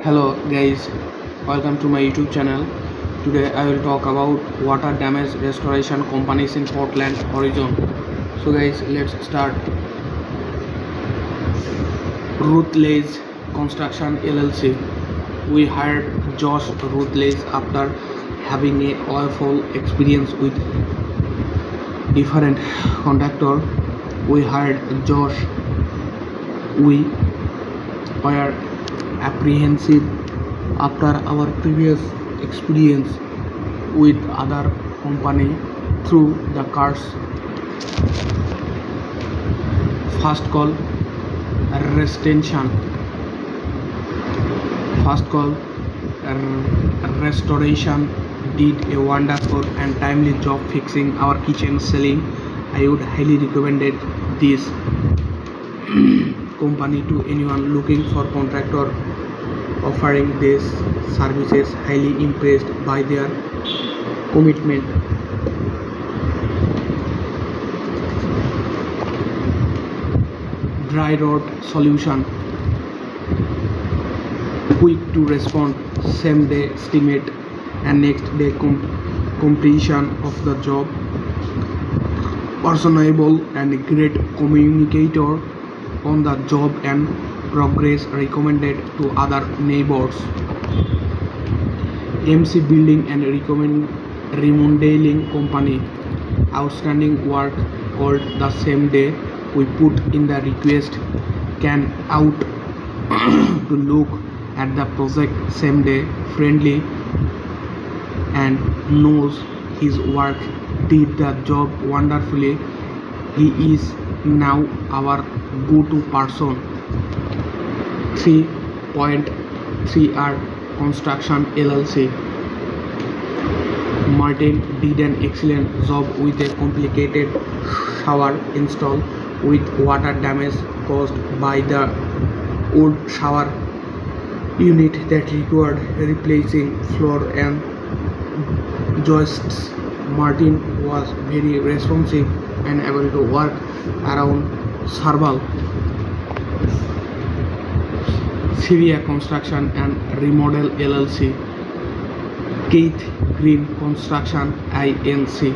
Hello guys, welcome to my YouTube channel. Today I will talk about water damage restoration companies in Portland, Oregon. So guys, let's start. Rutledge Construction LLC. We hired Josh Rutledge after having a awful experience with different contractor. We hired Josh. We were apprehensive after our previous experience with other company through the cars. First call restoration. First call restoration did a wonderful and timely job fixing our kitchen ceiling. I would highly recommend this company to anyone looking for contractor offering these services. Highly impressed by their commitment. Dry rot solution. Quick to respond, same day estimate and next day completion of the job. Personable and great communicator on the job and progress recommended to other neighbors. MC Building and Remodeling Company. Outstanding work called the same day. We put in the request, can out to look at the project same day. Friendly and knows his work, did the job wonderfully. He is now our go-to person. 3.3R Construction LLC. Martin did an excellent job with a complicated shower install with water damage caused by the old shower unit that required replacing floor and joists. Martin was very responsive and able to work around several. Syria Construction and Remodel LLC. Keith Green Construction Inc.